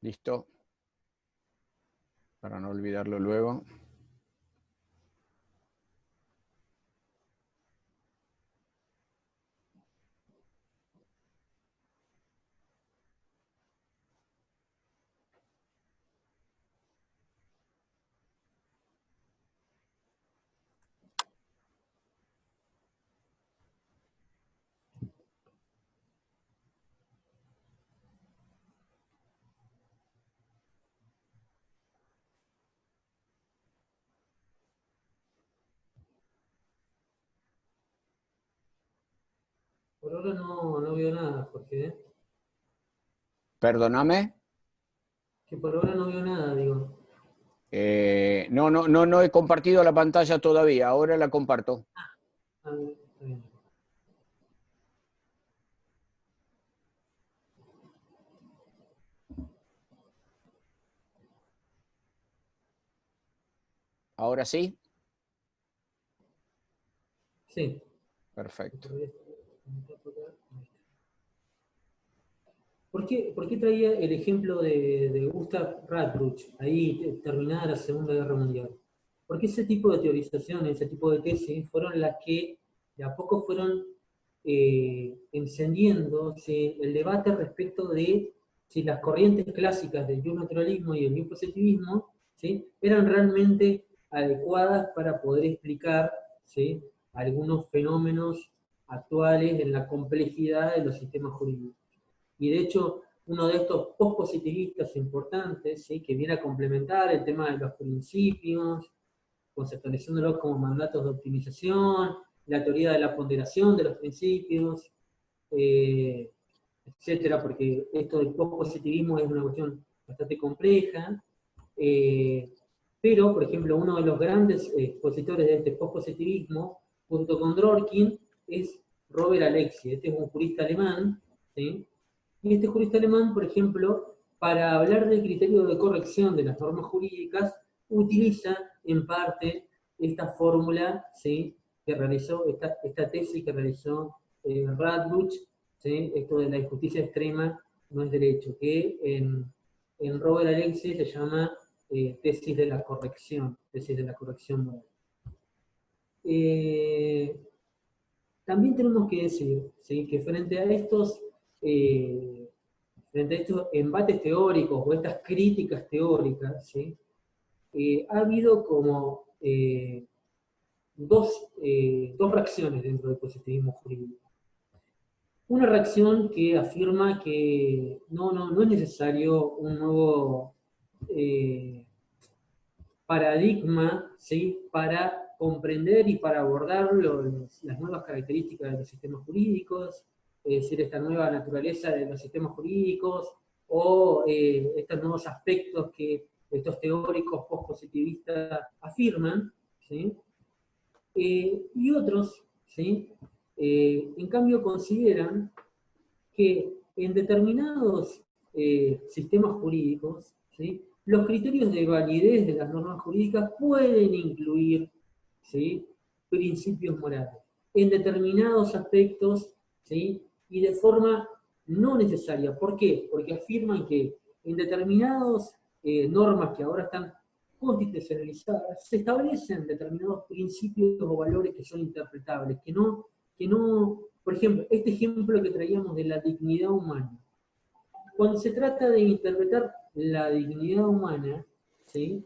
Listo. Para no olvidarlo luego. Por ahora no veo nada, Jorge, ¿eh? Perdóname. Que por ahora no veo nada, digo. No he compartido la pantalla todavía. Ahora la comparto. Ah, está bien. ¿Ahora sí? Sí. Perfecto. ¿Por qué traía el ejemplo de Gustav Radbruch, ahí terminada la Segunda Guerra Mundial? Porque ese tipo de teorizaciones, ese tipo de tesis, fueron las que de a poco fueron encendiendo, ¿sí?, el debate respecto de si las corrientes clásicas del bionaturalismo y el biopositivismo, ¿sí?, eran realmente adecuadas para poder explicar, ¿sí?, algunos fenómenos actuales en la complejidad de los sistemas jurídicos. Y de hecho, uno de estos pospositivistas importantes, ¿sí?, que viene a complementar el tema de los principios, conceptualizándolos como mandatos de optimización, la teoría de la ponderación de los principios, etcétera, porque esto del pospositivismo es una cuestión bastante compleja. Pero, por ejemplo, uno de los grandes expositores de este pospositivismo, junto con Dworkin, es Robert Alexy. Este es un jurista alemán, ¿sí? Y este jurista alemán, por ejemplo, para hablar del criterio de corrección de las normas jurídicas, utiliza en parte esta fórmula, ¿sí?, que realizó, esta tesis que realizó Radbruch, ¿sí?, esto de la injusticia extrema no es derecho, que en Robert Alexy se llama tesis de la corrección moral. También tenemos que decir, ¿sí?, que frente a estos embates teóricos o estas críticas teóricas, ¿sí?, ha habido como dos reacciones dentro del positivismo jurídico. Una reacción que afirma que no es necesario un nuevo paradigma, ¿sí?, para comprender y para abordar las nuevas características de los sistemas jurídicos, es decir, esta nueva naturaleza de los sistemas jurídicos, o estos nuevos aspectos que estos teóricos postpositivistas afirman, ¿sí? Y otros, ¿sí?, en cambio consideran que en determinados sistemas jurídicos, ¿sí?, los criterios de validez de las normas jurídicas pueden incluir, ¿sí?, principios morales en determinados aspectos, ¿sí?, y de forma no necesaria. ¿Por qué? Porque afirman que en determinadas normas que ahora están constitucionalizadas, se establecen determinados principios o valores que son interpretables, que no, por ejemplo, este ejemplo que traíamos de la dignidad humana. Cuando se trata de interpretar la dignidad humana, ¿sí?,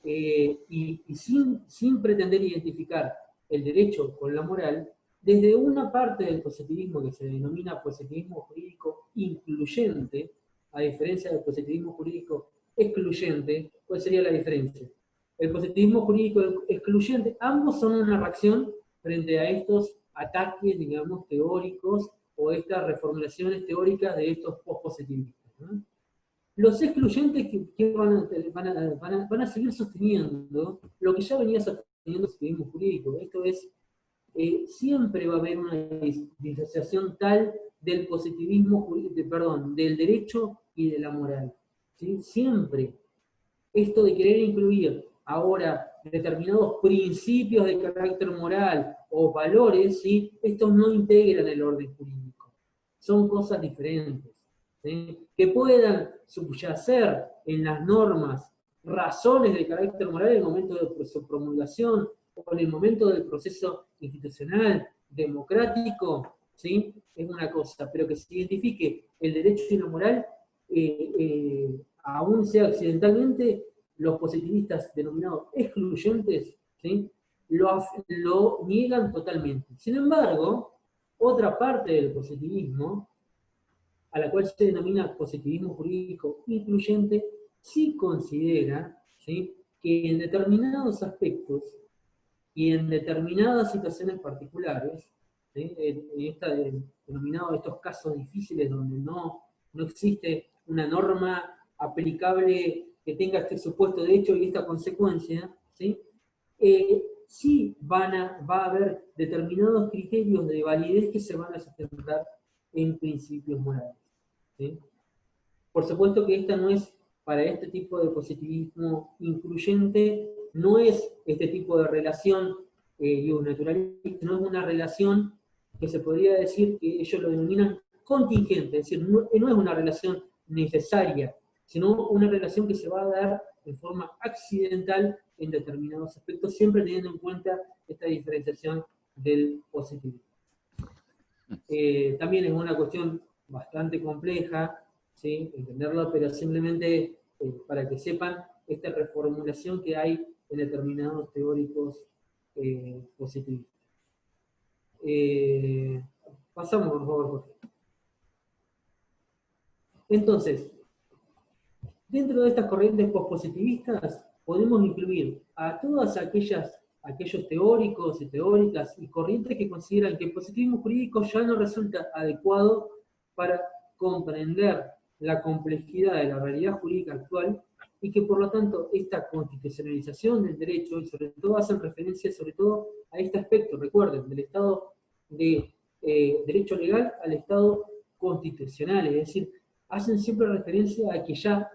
y sin pretender identificar el derecho con la moral, desde una parte del positivismo que se denomina positivismo jurídico incluyente, a diferencia del positivismo jurídico excluyente, ¿cuál sería la diferencia? El positivismo jurídico excluyente, ambos son una reacción frente a estos ataques, digamos, teóricos, o estas reformulaciones teóricas de estos pospositivistas, ¿no? Los excluyentes que van a seguir sosteniendo lo que ya venía sosteniendo el positivismo jurídico. Esto es, siempre va a haber una disociación tal del positivismo jurídico, perdón, del derecho y de la moral, ¿sí? Siempre. Esto de querer incluir ahora determinados principios de carácter moral o valores, ¿sí?, estos no integran el orden jurídico. Son cosas diferentes. ¿sí? Que puedan subyacer en las normas razones de carácter moral en el momento de su promulgación o en el momento del proceso institucional, democrático, ¿sí? Es una cosa, pero que se identifique el derecho y la moral, aún sea accidentalmente, los positivistas denominados excluyentes, ¿sí? Lo niegan totalmente. Sin embargo, otra parte del positivismo, a la cual se denomina positivismo jurídico incluyente, sí considera, ¿sí?, que en determinados aspectos y en determinadas situaciones particulares, ¿sí?, denominado estos casos difíciles donde no existe una norma aplicable que tenga este supuesto de hecho y esta consecuencia, ¿sí?, sí va a haber determinados criterios de validez que se van a sustentar en principios morales, ¿sí? Por supuesto que esta no es, para este tipo de positivismo incluyente, no es este tipo de relación naturalista, no es una relación que se podría decir que ellos lo denominan contingente, es decir, no es una relación necesaria, sino una relación que se va a dar de forma accidental en determinados aspectos, siempre teniendo en cuenta esta diferenciación del positivismo. También es una cuestión bastante compleja, ¿sí?, entenderlo, pero simplemente para que sepan esta reformulación que hay en determinados teóricos positivistas. Pasamos, por favor, Jorge. Entonces, dentro de estas corrientes pospositivistas podemos incluir a todas aquellos teóricos y teóricas y corrientes que consideran que el positivismo jurídico ya no resulta adecuado para comprender la complejidad de la realidad jurídica actual y que por lo tanto esta constitucionalización del derecho, y sobre todo hacen referencia sobre todo a este aspecto, recuerden, del estado de derecho legal al estado constitucional, es decir, hacen siempre referencia a que ya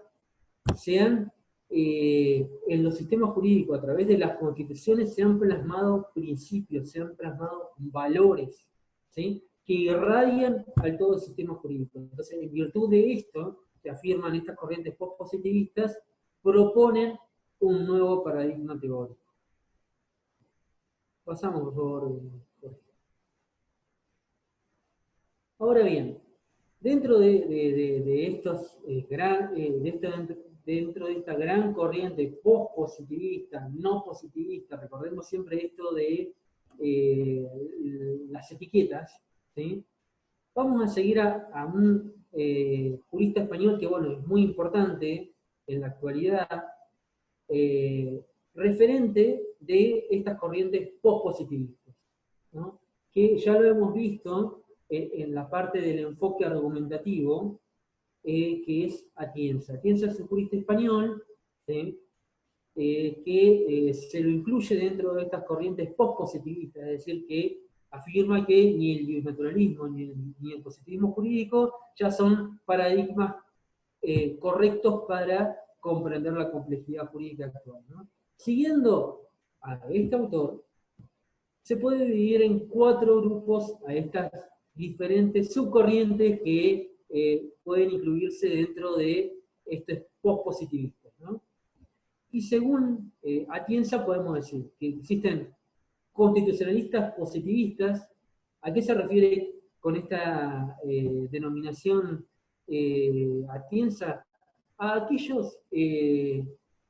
sean en los sistemas jurídicos, a través de las constituciones, se han plasmado principios, se han plasmado valores, ¿sí?, que irradian al todo el sistema jurídico. Entonces, en virtud de esto, que afirman estas corrientes pospositivistas, proponen un nuevo paradigma teórico. Pasamos, por favor, Jorge. Ahora bien, dentro de estos dentro de esta gran corriente post-positivista, no positivista, recordemos siempre esto de las etiquetas, ¿sí?, vamos a seguir a un jurista español que, bueno, es muy importante en la actualidad, referente de estas corrientes post-positivistas, ¿no?, que ya lo hemos visto en la parte del enfoque argumentativo, que es Atienza. Atienza es un jurista español, ¿sí?, que se lo incluye dentro de estas corrientes post-positivistas, es decir, que afirma que ni el naturalismo ni el positivismo jurídico ya son paradigmas correctos para comprender la complejidad jurídica actual, ¿no? Siguiendo a este autor, se puede dividir en 4 grupos a estas diferentes subcorrientes que pueden incluirse dentro de estos post-positivistas, ¿no? Y según Atienza podemos decir que existen constitucionalistas positivistas. ¿A qué se refiere con esta denominación Atienza? A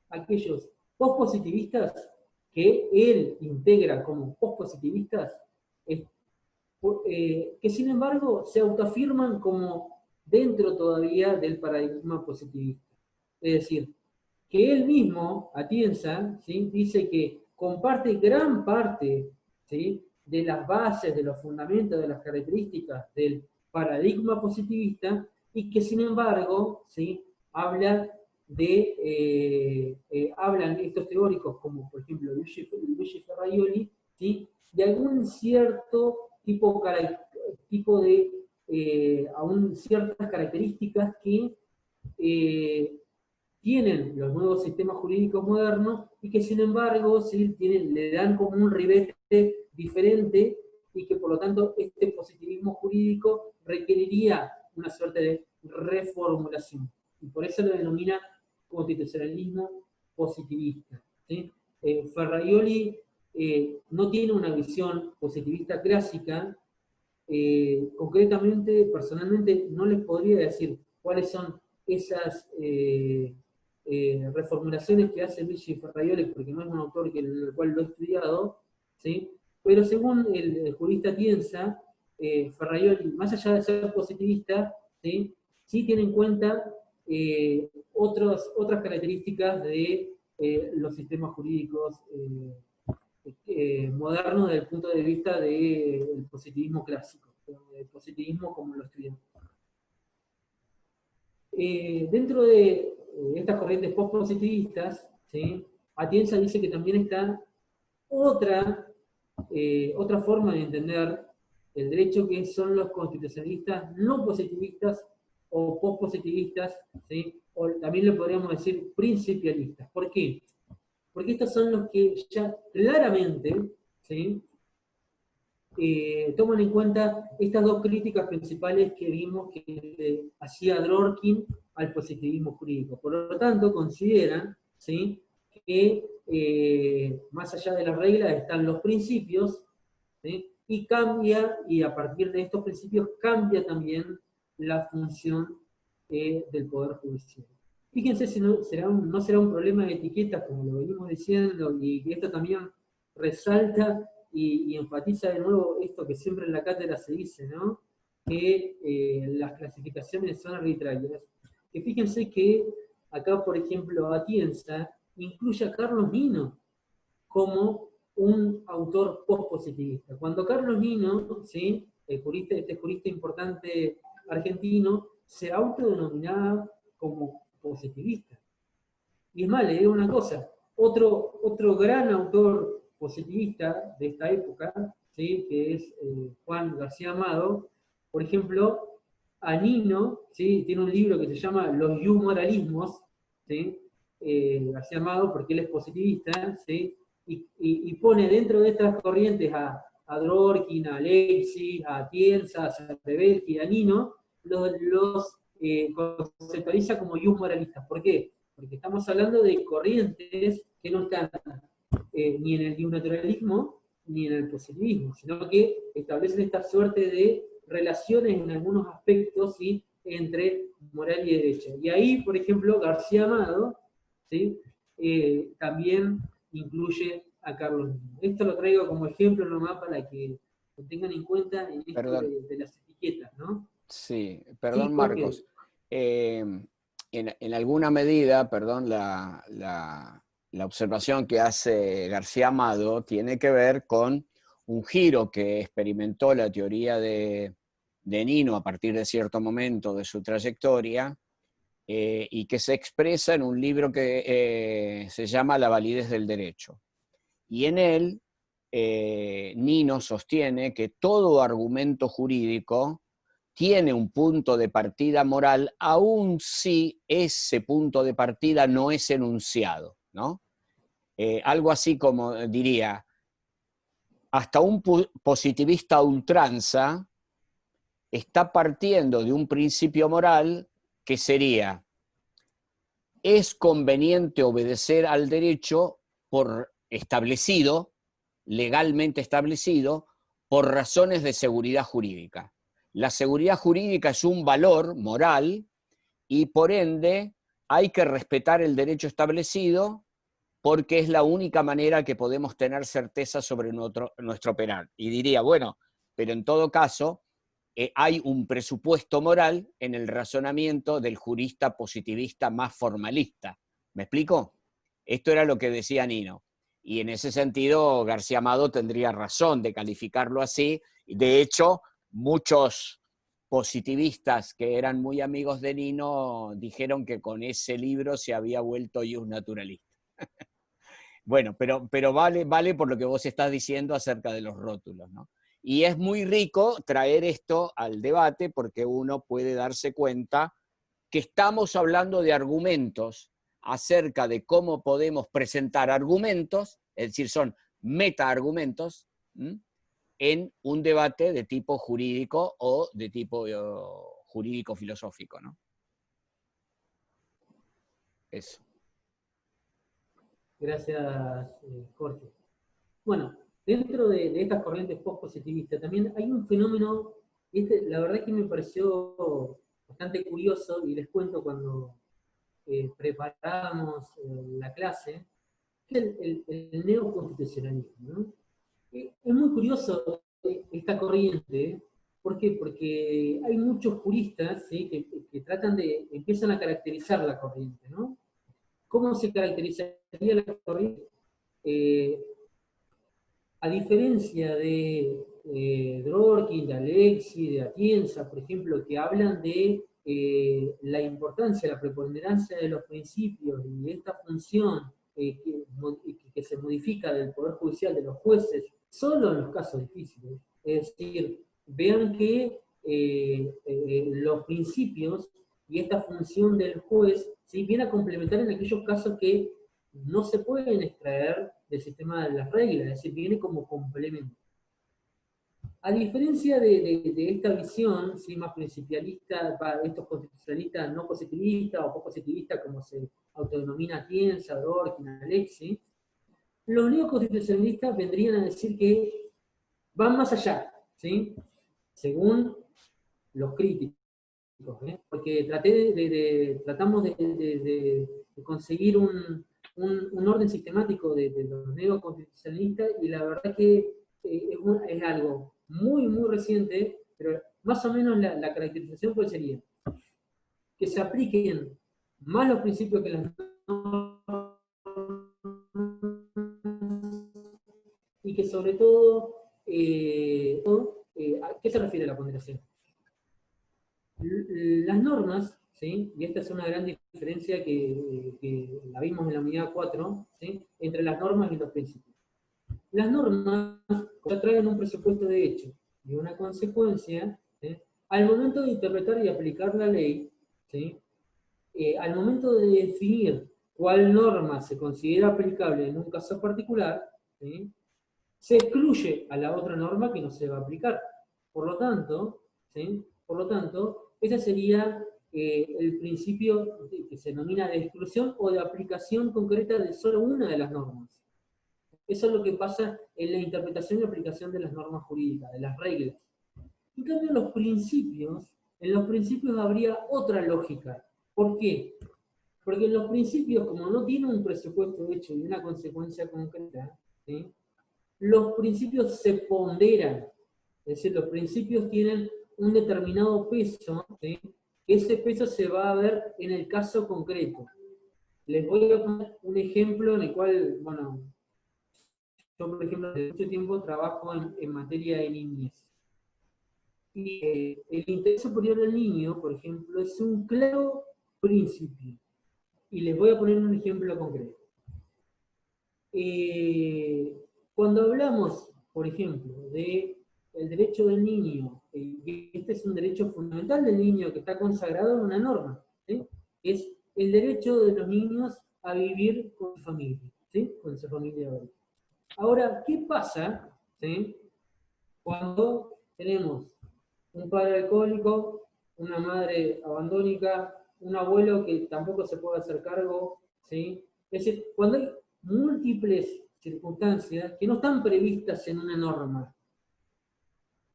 aquellos post-positivistas que él integra como post-positivistas, que sin embargo se autoafirman como dentro todavía del paradigma positivista. Es decir, que él mismo, Atienza, ¿sí?, dice que comparte gran parte, ¿sí?, de las bases, de los fundamentos, de las características del paradigma positivista, y que sin embargo, ¿sí?, hablan estos teóricos, como por ejemplo Luigi Ferraioli, ¿sí?, de algún cierto tipo de, aún ciertas características que tienen los nuevos sistemas jurídicos modernos y que sin embargo ¿sí?, le dan como un ribete diferente, y que por lo tanto este positivismo jurídico requeriría una suerte de reformulación. Y por eso lo denomina constitucionalismo positivista. ¿Sí? Ferraioli no tiene una visión positivista clásica. Concretamente, personalmente, no les podría decir cuáles son esas reformulaciones que hace Luigi Ferraioli, porque no es un autor el cual lo he estudiado, ¿sí? Pero según el jurista Tienza, Ferraioli, más allá de ser positivista, ¿sí? Sí tiene en cuenta otras características de los sistemas jurídicos modernos desde el punto de vista del positivismo clásico, el positivismo como lo estudiamos. Dentro de estas corrientes post-positivistas, ¿sí? Atienza dice que también está otra forma de entender el derecho, que son los constitucionalistas no positivistas o post-positivistas, ¿sí? O también le podríamos decir principialistas. ¿Por qué? Porque estos son los que ya claramente, ¿sí? Toman en cuenta estas dos críticas principales que vimos que hacía Dworkin al positivismo jurídico. Por lo tanto, consideran, ¿sí?, que más allá de las reglas están los principios, ¿sí?, y cambia, y a partir de estos principios cambia también la función del Poder Judicial. Fíjense si no será un problema de etiquetas, como lo venimos diciendo, y que esto también resalta y enfatiza de nuevo esto que siempre en la cátedra se dice, ¿no? Que las clasificaciones son arbitrarias. Que fíjense que acá, por ejemplo, Atienza incluye a Carlos Nino como un autor post-positivista. Cuando Carlos Nino, ¿sí?, este jurista importante argentino, se autodenominaba como positivista. Y es más, le digo una cosa, otro gran autor positivista de esta época, ¿sí?, que es Juan García Amado, por ejemplo, a Nino, ¿sí?, tiene un libro que se llama Los Moralismos, ¿sí?, García Amado, porque él es positivista, ¿sí?, y pone dentro de estas corrientes a Dworkin, a Alexis, a Tienza, a Cervelli, a Nino, los conceptualiza como moralistas. ¿Por qué? Porque estamos hablando de corrientes que no están ni en el naturalismo ni en el positivismo, sino que establecen esta suerte de relaciones en algunos aspectos, ¿sí?, entre moral y derecha. Y ahí, por ejemplo, García Amado, ¿sí?, también incluye a Carlos Nino. Esto lo traigo como ejemplo nomás para que lo tengan en cuenta en esto de las etiquetas, ¿no? Sí, perdón, Sí, Marcos. En alguna medida, perdón, la observación que hace García Amado tiene que ver con un giro que experimentó la teoría de Nino a partir de cierto momento de su trayectoria, y que se expresa en un libro que se llama La validez del derecho. Y en él, Nino sostiene que todo argumento jurídico tiene un punto de partida moral, aun si ese punto de partida no es enunciado, ¿no? Algo así como diría, hasta un positivista a ultranza está partiendo de un principio moral que sería, es conveniente obedecer al derecho por establecido, legalmente establecido, por razones de seguridad jurídica. La seguridad jurídica es un valor moral y por ende hay que respetar el derecho establecido porque es la única manera que podemos tener certeza sobre nuestro operar. Y diría, bueno, pero en todo caso hay un presupuesto moral en el razonamiento del jurista positivista más formalista. ¿Me explico? Esto era lo que decía Nino. Y en ese sentido, García Amado tendría razón de calificarlo así. De hecho, muchos positivistas que eran muy amigos de Nino dijeron que con ese libro se había vuelto un naturalista. Bueno, pero vale por lo que vos estás diciendo acerca de los rótulos, ¿no? Y es muy rico traer esto al debate porque uno puede darse cuenta que estamos hablando de argumentos acerca de cómo podemos presentar argumentos, es decir, son metaargumentos, en un debate de tipo jurídico o de tipo jurídico-filosófico, ¿no? Eso. Gracias, Jorge. Bueno, dentro de estas corrientes post-positivistas también hay un fenómeno, la verdad que me pareció bastante curioso, y les cuento cuando preparábamos la clase, que es el neoconstitucionalismo, ¿no? Es muy curioso esta corriente. ¿Por qué? Porque hay muchos juristas, ¿sí?, que empiezan a caracterizar la corriente, ¿no? ¿Cómo se caracterizaría la corriente? A diferencia de Dworkin, de Alexis, de Atienza, por ejemplo, que hablan de la importancia, la preponderancia de los principios y esta función que se modifica del Poder Judicial, de los jueces, solo en los casos difíciles. Es decir, vean que los principios y esta función del juez, ¿sí?, viene a complementar en aquellos casos que no se pueden extraer del sistema de las reglas, es decir, viene como complemento. A diferencia de esta visión, ¿sí?, más principialista, para estos constitucionalistas no positivistas o positivistas, como se autodenomina Atienza, Dworkin, Alexis, los neoconstitucionalistas vendrían a decir que van más allá, ¿sí?, según los críticos, porque tratamos de conseguir un orden sistemático de los neoconstitucionalistas, y la verdad que es algo muy, muy reciente, pero más o menos la caracterización pues sería que se apliquen más los principios que las normas, y que sobre todo, ¿a qué se refiere la ponderación? Las normas, ¿sí?, y esta es una gran diferencia que la vimos en la unidad 4, ¿sí?, entre las normas y los principios. Las normas ya traen un presupuesto de hecho y una consecuencia, ¿sí?, al momento de interpretar y aplicar la ley, ¿sí?, al momento de definir cuál norma se considera aplicable en un caso particular, ¿sí?, se excluye a la otra norma que no se va a aplicar. Por lo tanto, ¿sí?, ese sería el principio que se denomina de exclusión o de aplicación concreta de solo una de las normas. Eso es lo que pasa en la interpretación y aplicación de las normas jurídicas, de las reglas. En cambio, en los principios habría otra lógica. ¿Por qué? Porque en los principios, como no tienen un presupuesto hecho y una consecuencia concreta, ¿sí?, los principios se ponderan. Es decir, los principios tienen un determinado peso, ¿sí?, ese peso se va a ver en el caso concreto. Les voy a poner un ejemplo en el cual, bueno, yo por ejemplo desde mucho tiempo trabajo en materia de niñez. Y el interés superior del niño, por ejemplo, es un claro principio. Y les voy a poner un ejemplo concreto. Cuando hablamos, por ejemplo, del derecho del niño, este es un derecho fundamental del niño que está consagrado en una norma, ¿sí?, es el derecho de los niños a vivir con su familia, ¿sí?, con su familia de origen. Ahora, ¿qué pasa, ¿sí?, cuando tenemos un padre alcohólico, una madre abandónica, un abuelo que tampoco se puede hacer cargo, ¿sí? Es decir, cuando hay múltiples circunstancias que no están previstas en una norma.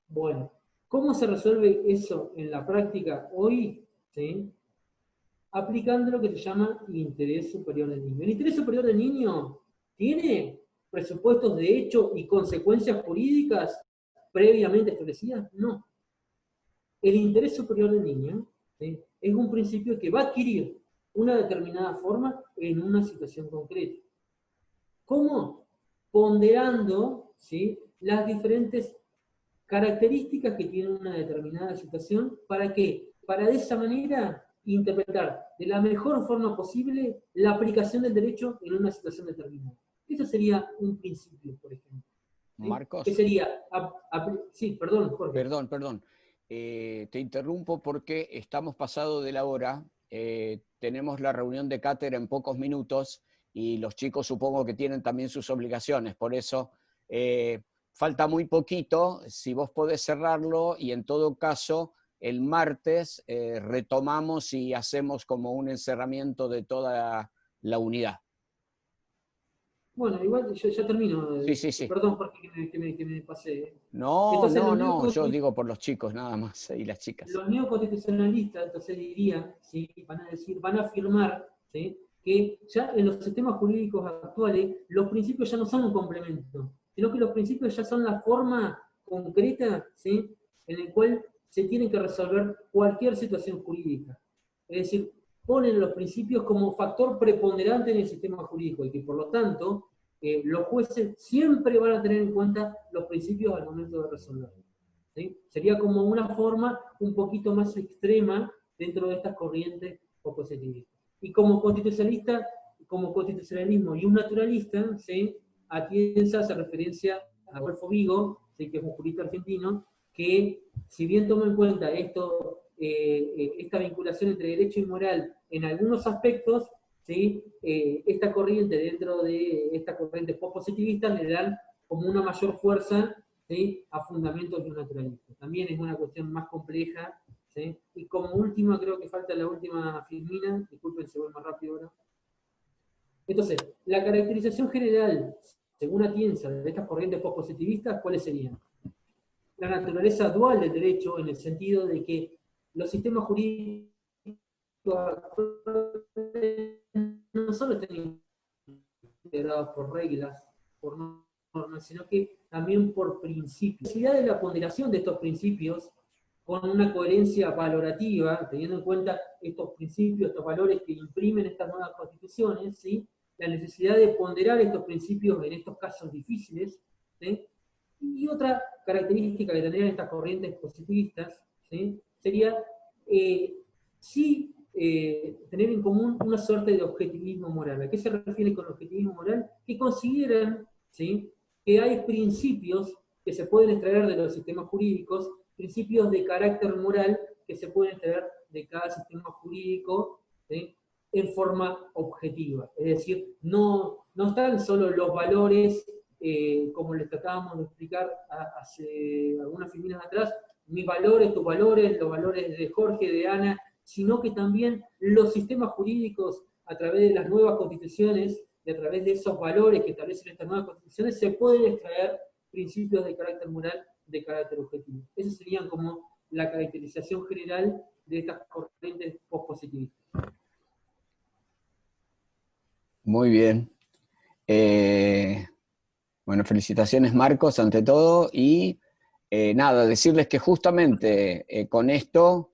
Bueno, ¿cómo se resuelve eso en la práctica hoy? ¿Sí? Aplicando lo que se llama interés superior del niño. ¿El interés superior del niño tiene presupuestos de hecho y consecuencias jurídicas previamente establecidas? No. El interés superior del niño, ¿sí?, es un principio que va a adquirir una determinada forma en una situación concreta. ¿Cómo? Ponderando, ¿sí?, las diferentes características que tiene una determinada situación. ¿Para qué? Para de esa manera interpretar de la mejor forma posible la aplicación del derecho en una situación determinada. Eso sería un principio, por ejemplo. ¿Sí? Marcos. ¿Qué sería? Sí, perdón, Jorge. Perdón. Te interrumpo porque estamos pasado de la hora. Tenemos la reunión de cátedra en pocos minutos y los chicos supongo que tienen también sus obligaciones. Por eso falta muy poquito. Si vos podés cerrarlo y en todo caso el martes retomamos y hacemos como un encerramiento de toda la unidad. Bueno, igual yo ya termino. Sí. Perdón porque que me pasé. No, Entonces, yo digo por los chicos nada más y las chicas. los neoconstitucionalistas entonces dirían, ¿sí? Van a afirmar, ¿sí?, que ya en los sistemas jurídicos actuales los principios ya no son un complemento, sino que los principios ya son la forma concreta, ¿sí?, en el cual se tiene que resolver cualquier situación jurídica. Es decir, ponen los principios como factor preponderante en el sistema jurídico y que por lo tanto los jueces siempre van a tener en cuenta los principios al momento de resolver. ¿Sí? Sería como una forma un poquito más extrema dentro de estas corrientes positivistas. Y como constitucionalista, como constitucionalismo y un naturalista, ¿sí?, a quien se hace referencia a Adolfo Vigo, ¿sí?, que es un jurista argentino, que si bien toma en cuenta esta vinculación entre derecho y moral en algunos aspectos, ¿sí?, esta corriente dentro de esta corriente pospositivista le dan como una mayor fuerza, ¿sí?, a fundamentos de un naturalista. También es una cuestión más compleja, ¿sí? Y como última, creo que falta la última filmina, disculpen si voy más rápido ahora. Entonces, la caracterización general, según Atienza, de estas corrientes pospositivistas, ¿cuáles serían? La naturaleza dual del derecho, en el sentido de que los sistemas jurídicos no solo están integrados por reglas, por normas, sino que también por principios. La necesidad de la ponderación de estos principios con una coherencia valorativa, teniendo en cuenta estos principios, estos valores que imprimen estas nuevas constituciones, ¿sí?, la necesidad de ponderar estos principios en estos casos difíciles, ¿sí?, y otra característica que tendrían estas corrientes positivistas, ¿sí?, sería tener en común una suerte de objetivismo moral. ¿A qué se refiere con objetivismo moral? Que consideran, ¿sí?, que hay principios que se pueden extraer de los sistemas jurídicos, principios de carácter moral que se pueden extraer de cada sistema jurídico, ¿sí?, en forma objetiva. Es decir, no están solo los valores, como les tratábamos de explicar hace algunas filminas atrás, mis valores, tus valores, los valores de Jorge, de Ana, sino que también los sistemas jurídicos, a través de las nuevas constituciones y a través de esos valores que establecen estas nuevas constituciones, se pueden extraer principios de carácter moral, de carácter objetivo. Esas serían como la caracterización general de estas corrientes pospositivistas. Muy bien. Bueno, felicitaciones Marcos, ante todo, y nada, decirles que justamente con esto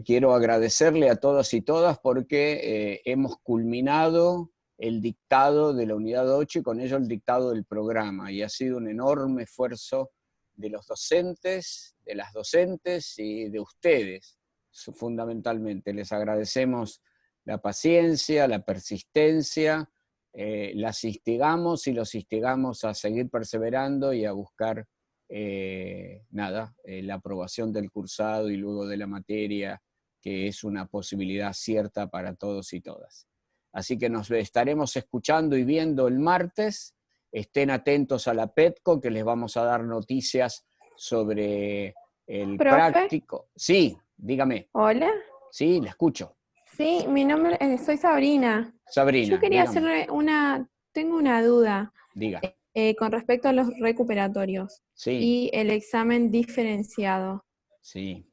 quiero agradecerle a todos y todas porque hemos culminado el dictado de la unidad 8 y con ello el dictado del programa, y ha sido un enorme esfuerzo de los docentes, de las docentes y de ustedes, fundamentalmente. Les agradecemos la paciencia, la persistencia, las instigamos y los instigamos a seguir perseverando y a buscar la aprobación del cursado y luego de la materia, que es una posibilidad cierta para todos y todas. Así que nos estaremos escuchando y viendo el martes. Estén atentos a la PETCO, que les vamos a dar noticias sobre el práctico. Sí, dígame. Hola. Sí, la escucho. Sí, mi nombre soy Sabrina. Sabrina, yo quería dígame. tengo una duda. Diga. Con respecto a los recuperatorios, sí, y el examen diferenciado. Sí.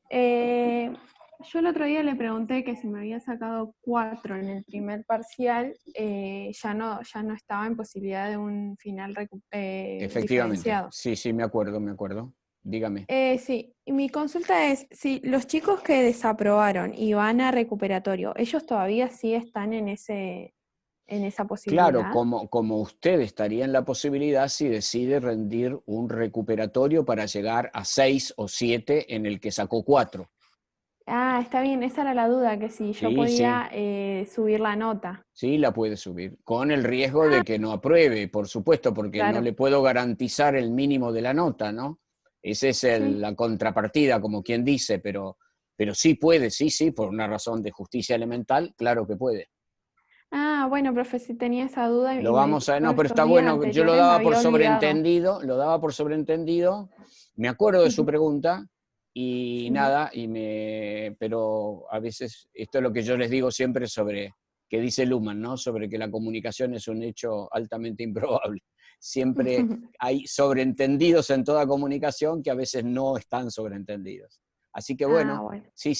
Yo el otro día le pregunté que si me había sacado 4 en el primer parcial, ya no estaba en posibilidad de un final Efectivamente, diferenciado. Sí, me acuerdo. Dígame. Sí, y mi consulta es, si los chicos que desaprobaron y van a recuperatorio, ¿ellos todavía sí están en esa posibilidad? Claro, como usted estaría en la posibilidad si decide rendir un recuperatorio para llegar a 6 o 7 en el que sacó 4. Ah, está bien, esa era la duda, que si yo podía subir la nota. Sí, la puede subir, con el riesgo de que no apruebe, por supuesto, porque claro, no le puedo garantizar el mínimo de la nota, ¿no? Esa es la contrapartida, como quien dice, pero sí puede, sí, por una razón de justicia elemental, claro que puede. Ah, bueno, profe, si tenía esa duda. Lo vamos a... No, pero está bueno, yo lo daba por sobreentendido, me acuerdo de su pregunta, y nada, pero a veces, esto es lo que yo les digo siempre sobre, que dice Luhmann, ¿no? Sobre que la comunicación es un hecho altamente improbable. Siempre hay sobreentendidos en toda comunicación que a veces no están sobreentendidos. Así que bueno, sí,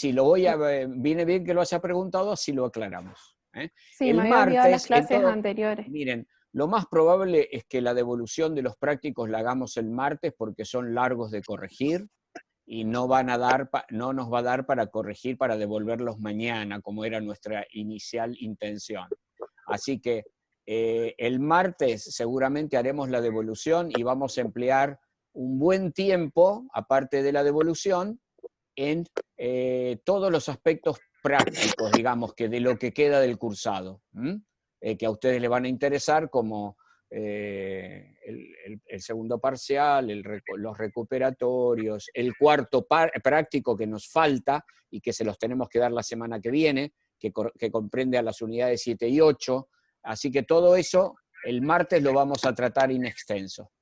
viene bien que lo haya preguntado, así lo aclaramos. Sí, El me había olvidado las martes, clases anteriores. miren, lo más probable es que la devolución de los prácticos la hagamos el martes porque son largos de corregir y no nos va a dar para corregir, para devolverlos mañana, como era nuestra inicial intención. Así que el martes seguramente haremos la devolución y vamos a emplear un buen tiempo, aparte de la devolución, en todos los aspectos prácticos, digamos, que de lo que queda del cursado, que a ustedes les van a interesar, como el segundo parcial, los recuperatorios, el cuarto práctico que nos falta y que se los tenemos que dar la semana que viene, que comprende a las unidades 7 y 8. Así que todo eso el martes lo vamos a tratar in extenso.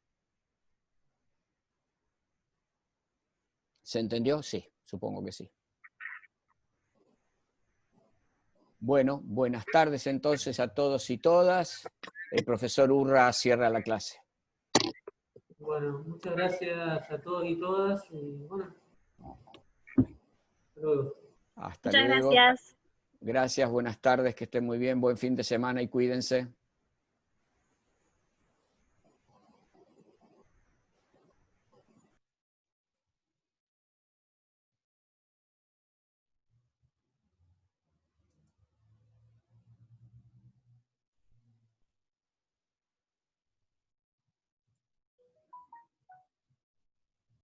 ¿Se entendió? Sí, supongo que sí. Bueno, buenas tardes entonces a todos y todas. El profesor Urra cierra la clase. Bueno, muchas gracias a todos y todas. Y bueno, hasta luego. Hasta Muchas luego. gracias. Gracias, buenas tardes, que estén muy bien, buen fin de semana y cuídense.